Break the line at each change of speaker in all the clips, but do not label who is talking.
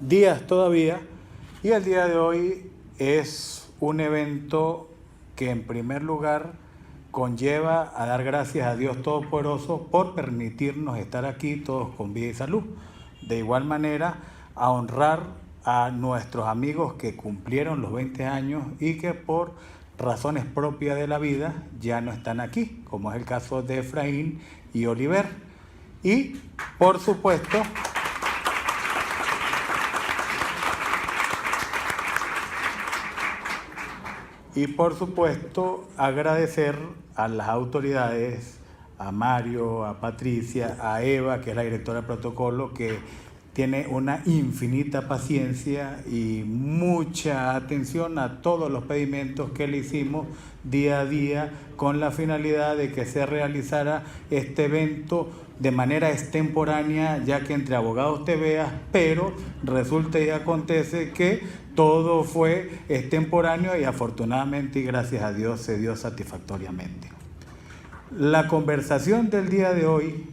Días todavía. Y el día de hoy es un evento que en primer lugar conlleva a dar gracias a Dios Todopoderoso por permitirnos estar aquí todos con vida y salud. De igual manera, a honrar a nuestros amigos que cumplieron los 20 años y que por razones propias de la vida ya no están aquí, como es el caso de Efraín y Oliver. Y, por supuesto, agradecer a las autoridades, a Mario, a Patricia, a Eva, que es la directora de protocolo, que tiene una infinita paciencia y mucha atención a todos los pedimentos que le hicimos día a día con la finalidad de que se realizara este evento de manera extemporánea, ya que entre abogados te veas, pero resulta y acontece que todo fue extemporáneo y afortunadamente y gracias a Dios se dio satisfactoriamente. La conversación del día de hoy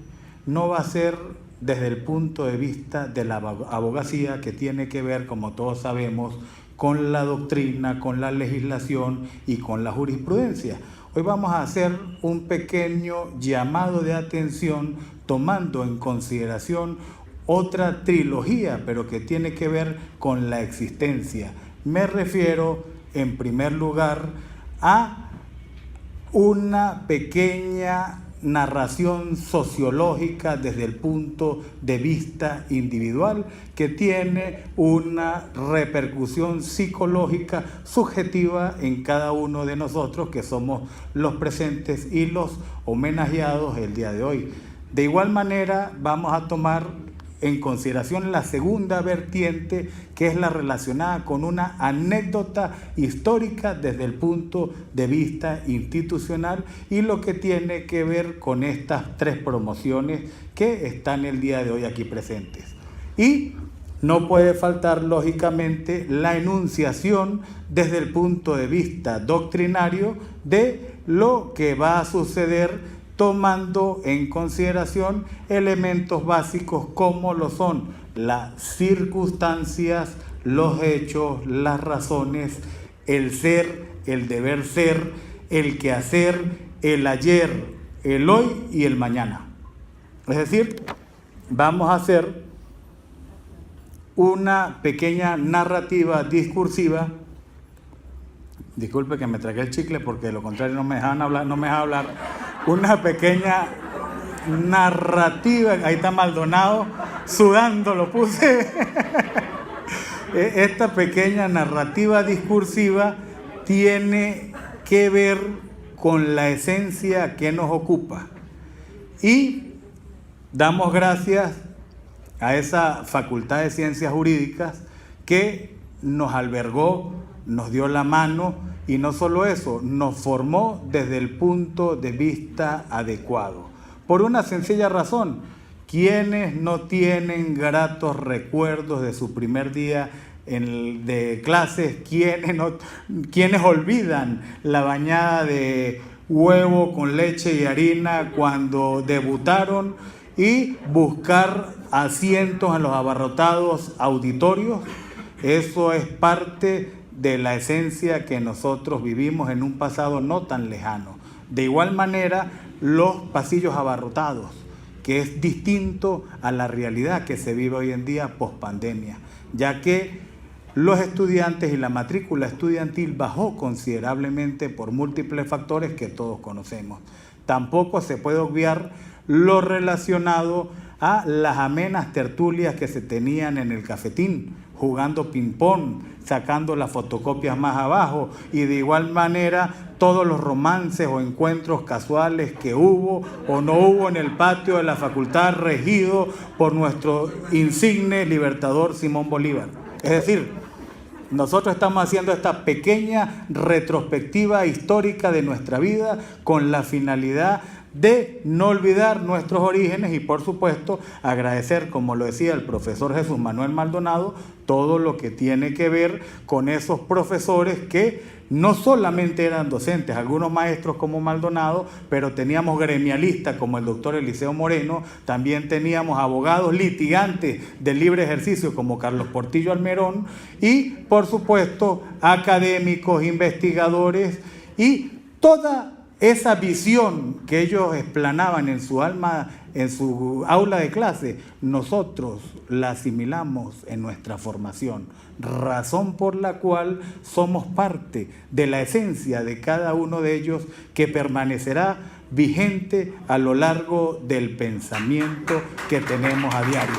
no va a ser desde el punto de vista de la abogacía, que tiene que ver, como todos sabemos, con la doctrina, con la legislación y con la jurisprudencia. Hoy vamos a hacer un pequeño llamado de atención tomando en consideración otra trilogía, pero que tiene que ver con la existencia. Me refiero, en primer lugar, a una pequeña narración sociológica desde el punto de vista individual que tiene una repercusión psicológica subjetiva en cada uno de nosotros que somos los presentes y los homenajeados el día de hoy. De igual manera vamos a tomar en consideración la segunda vertiente, que es la relacionada con una anécdota histórica desde el punto de vista institucional y lo que tiene que ver con estas tres promociones que están el día de hoy aquí presentes. Y no puede faltar, lógicamente, la enunciación desde el punto de vista doctrinario de lo que va a suceder, tomando en consideración elementos básicos como lo son las circunstancias, los hechos, las razones, el ser, el deber ser, el quehacer, el ayer, el hoy y el mañana. Es decir, vamos a hacer una pequeña narrativa discursiva. Disculpe que me tragué el chicle porque de lo contrario no me dejan hablar. Una pequeña narrativa, ahí está Maldonado, sudando lo puse. Esta pequeña narrativa discursiva tiene que ver con la esencia que nos ocupa. Y damos gracias a esa Facultad de Ciencias Jurídicas que nos albergó, nos dio la mano y no solo eso, nos formó desde el punto de vista adecuado. Por una sencilla razón, quienes no tienen gratos recuerdos de su primer día de clases, quienes olvidan la bañada de huevo con leche y harina cuando debutaron y buscar asientos en los abarrotados auditorios. Eso es parte de la esencia que nosotros vivimos en un pasado no tan lejano. De igual manera, los pasillos abarrotados, que es distinto a la realidad que se vive hoy en día post-pandemia, ya que los estudiantes y la matrícula estudiantil bajó considerablemente por múltiples factores que todos conocemos. Tampoco se puede obviar lo relacionado a las amenas tertulias que se tenían en el cafetín, jugando ping-pong, sacando las fotocopias más abajo, y de igual manera todos los romances o encuentros casuales que hubo o no hubo en el patio de la facultad regido por nuestro insigne libertador Simón Bolívar. Es decir, nosotros estamos haciendo esta pequeña retrospectiva histórica de nuestra vida con la finalidad de no olvidar nuestros orígenes y, por supuesto, agradecer, como lo decía el profesor Jesús Manuel Maldonado, todo lo que tiene que ver con esos profesores que no solamente eran docentes, algunos maestros como Maldonado, pero teníamos gremialistas como el doctor Eliseo Moreno, también teníamos abogados litigantes de libre ejercicio como Carlos Portillo Almerón y, por supuesto, académicos, investigadores y toda esa visión que ellos explanaban en su alma, en su aula de clase, nosotros la asimilamos en nuestra formación, razón por la cual somos parte de la esencia de cada uno de ellos que permanecerá vigente a lo largo del pensamiento que tenemos a diario.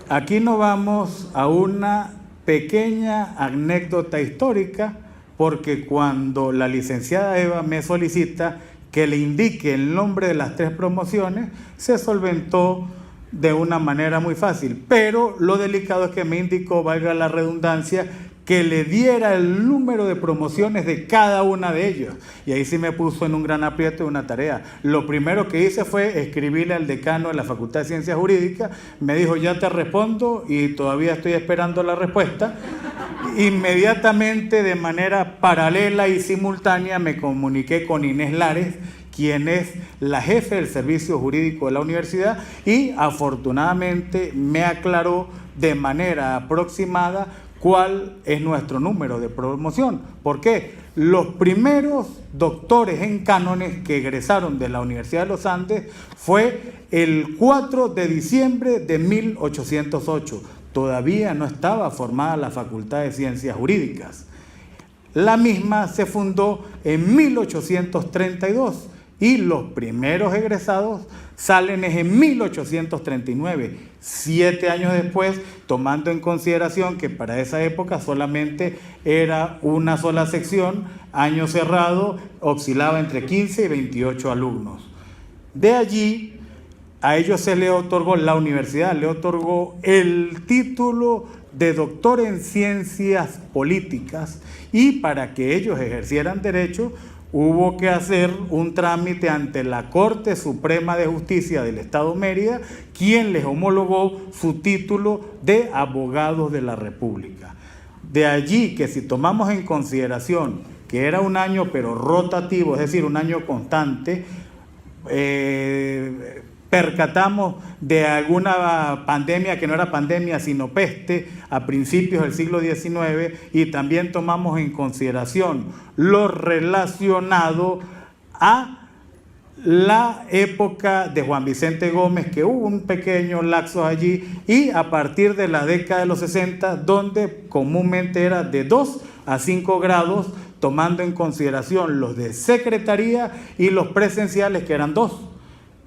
Aquí nos vamos a una pequeña anécdota histórica, porque cuando la licenciada Eva me solicita que le indique el nombre de las 3 promociones, se solventó de una manera muy fácil. Pero lo delicado es que me indicó, valga la redundancia, que le diera el número de promociones de cada una de ellos. Y ahí sí me puso en un gran aprieto de una tarea. Lo primero que hice fue escribirle al decano de la Facultad de Ciencias Jurídicas. Me dijo, ya te respondo, y todavía estoy esperando la respuesta. Inmediatamente, de manera paralela y simultánea, me comuniqué con Inés Lares, quien es la jefe del servicio jurídico de la universidad, y afortunadamente me aclaró de manera aproximada cuál es nuestro número de promoción. ¿Por qué? Los primeros doctores en cánones que egresaron de la Universidad de los Andes fue el 4 de diciembre de 1808. Todavía no estaba formada la Facultad de Ciencias Jurídicas. La misma se fundó en 1832 y los primeros egresados salen en 1839, 7 años después, tomando en consideración que para esa época solamente era una sola sección, año cerrado, oscilaba entre 15 y 28 alumnos. De allí, a ellos se le otorgó, la universidad le otorgó el título de doctor en ciencias políticas, y para que ellos ejercieran derecho hubo que hacer un trámite ante la Corte Suprema de Justicia del Estado Mérida, quien les homologó su título de abogados de la República. De allí que, si tomamos en consideración que era un año pero rotativo, es decir, un año constante, percatamos de alguna pandemia que no era pandemia sino peste a principios del siglo XIX, y también tomamos en consideración lo relacionado a la época de Juan Vicente Gómez, que hubo un pequeño lapso allí, y a partir de la década de los 60, donde comúnmente era de 2 a 5 grados, tomando en consideración los de secretaría y los presenciales, que eran 2.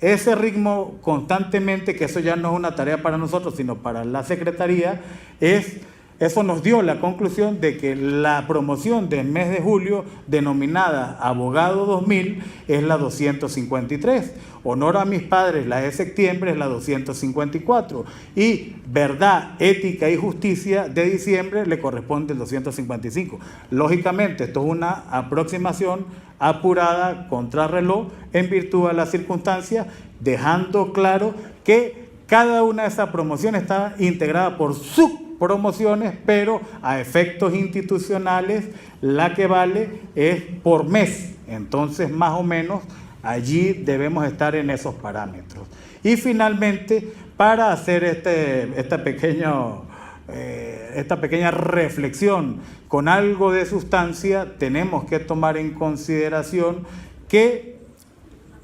Ese ritmo constantemente, que eso ya no es una tarea para nosotros, sino para la Secretaría, eso nos dio la conclusión de que la promoción del mes de julio, denominada Abogado 2000, es la 253. Honor a mis padres, la de septiembre, es la 254. Y Verdad, Ética y Justicia de diciembre le corresponde el 255. Lógicamente, esto es una aproximación apurada, contrarreloj, en virtud de las circunstancias, dejando claro que cada una de esas promociones está integrada por subpromociones, pero a efectos institucionales la que vale es por mes. Entonces, más o menos, allí debemos estar en esos parámetros. Y finalmente, para hacer esta pequeña reflexión con algo de sustancia, tenemos que tomar en consideración que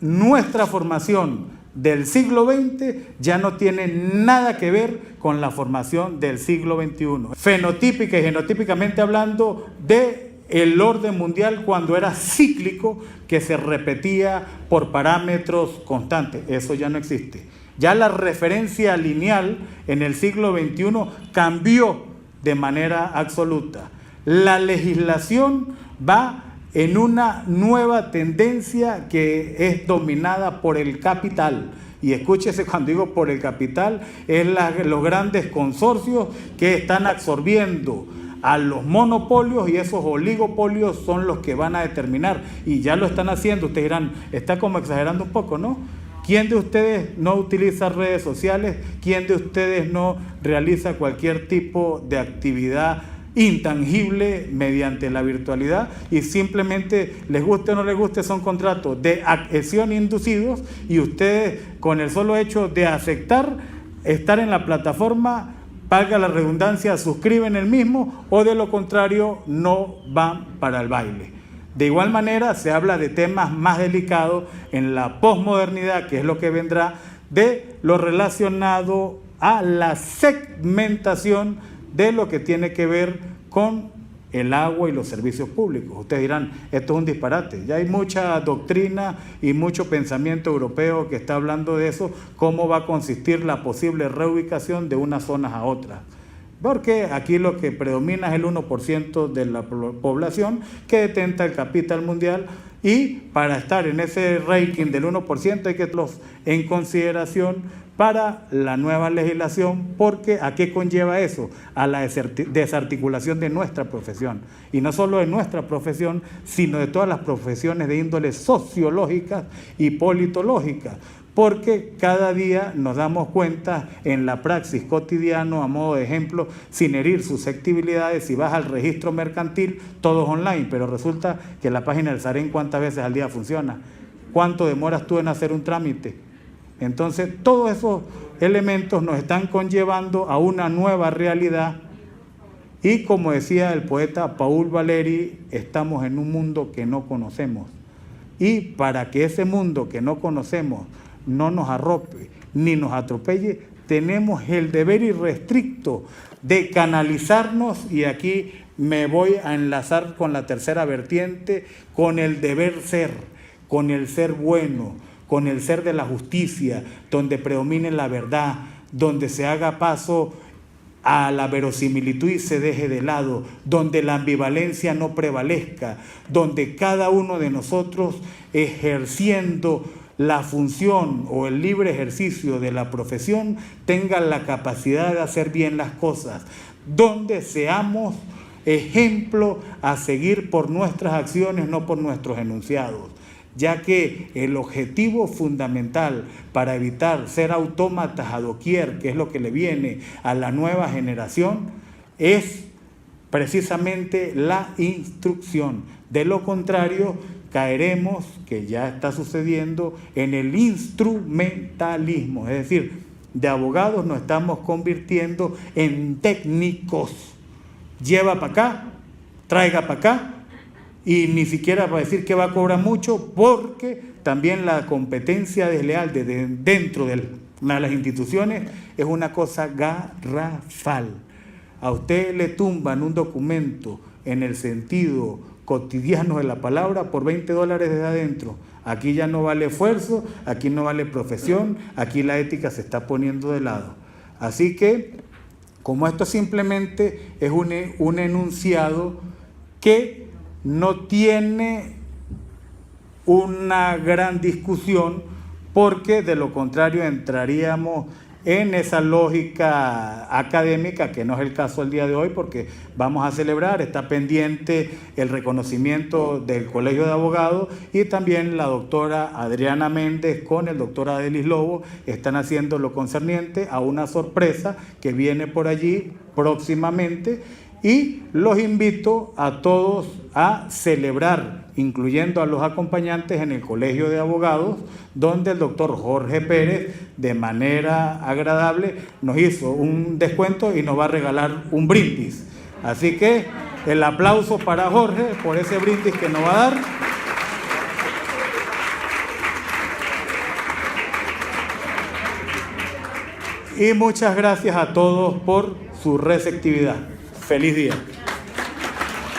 nuestra formación del siglo XX ya no tiene nada que ver con la formación del siglo XXI. Fenotípica y genotípicamente hablando, del orden mundial cuando era cíclico, que se repetía por parámetros constantes. Eso ya no existe. Ya la referencia lineal en el siglo XXI cambió de manera absoluta. La legislación va en una nueva tendencia que es dominada por el capital. Y escúchese, cuando digo por el capital, es los grandes consorcios que están absorbiendo a los monopolios, y esos oligopolios son los que van a determinar, y ya lo están haciendo. Ustedes dirán, está como exagerando un poco, ¿no? ¿Quién de ustedes no utiliza redes sociales? ¿Quién de ustedes no realiza cualquier tipo de actividad intangible mediante la virtualidad? Y simplemente, les guste o no les guste, son contratos de adhesión inducidos, y ustedes, con el solo hecho de aceptar estar en la plataforma, valga la redundancia, suscriben el mismo, o de lo contrario no van para el baile. De igual manera, se habla de temas más delicados en la posmodernidad, que es lo que vendrá, de lo relacionado a la segmentación de lo que tiene que ver con el agua y los servicios públicos. Ustedes dirán, esto es un disparate. Ya hay mucha doctrina y mucho pensamiento europeo que está hablando de eso, cómo va a consistir la posible reubicación de unas zonas a otras. Porque aquí lo que predomina es el 1% de la población que detenta el capital mundial, y para estar en ese ranking del 1% hay que tenerlos en consideración para la nueva legislación, porque ¿a qué conlleva eso? A la desarticulación de nuestra profesión, y no solo de nuestra profesión, sino de todas las profesiones de índole sociológica y politológica, porque cada día nos damos cuenta en la praxis cotidiana, a modo de ejemplo, sin herir susceptibilidades, si vas al registro mercantil, todo es online, pero resulta que la página del SAREN, ¿cuántas veces al día funciona? ¿Cuánto demoras tú en hacer un trámite? Entonces, todos esos elementos nos están conllevando a una nueva realidad, y como decía el poeta Paul Valéry, estamos en un mundo que no conocemos, y para que ese mundo que no conocemos no nos arrope ni nos atropelle, tenemos el deber irrestricto de canalizarnos, y aquí me voy a enlazar con la tercera vertiente, con el deber ser, con el ser bueno, con el ser de la justicia, donde predomine la verdad, donde se haga paso a la verosimilitud y se deje de lado, donde la ambivalencia no prevalezca, donde cada uno de nosotros, ejerciendo la función o el libre ejercicio de la profesión, tenga la capacidad de hacer bien las cosas, donde seamos ejemplo a seguir por nuestras acciones, no por nuestros enunciados, ya que el objetivo fundamental para evitar ser autómatas a doquier, que es lo que le viene a la nueva generación, es precisamente la instrucción. De lo contrario, caeremos, que ya está sucediendo, en el instrumentalismo, es decir, de abogados nos estamos convirtiendo en técnicos. Lleva para acá, traiga para acá, y ni siquiera para decir que va a cobrar mucho, porque también la competencia desleal dentro de las instituciones es una cosa garrafal. A usted le tumban un documento en el sentido cotidiano de la palabra por $20 desde adentro. Aquí ya no vale esfuerzo, aquí no vale profesión, aquí la ética se está poniendo de lado. Así que, como esto simplemente es un enunciado que no tiene una gran discusión, porque de lo contrario entraríamos en esa lógica académica, que no es el caso el día de hoy, porque vamos a celebrar, está pendiente el reconocimiento del Colegio de Abogados, y también la doctora Adriana Méndez con el doctor Adelis Lobo están haciendo lo concerniente a una sorpresa que viene por allí próximamente, y los invito a todos a celebrar, incluyendo a los acompañantes, en el Colegio de Abogados, donde el doctor Jorge Pérez, de manera agradable, nos hizo un descuento y nos va a regalar un brindis. Así que el aplauso para Jorge por ese brindis que nos va a dar. Y muchas gracias a todos por su receptividad. Feliz día.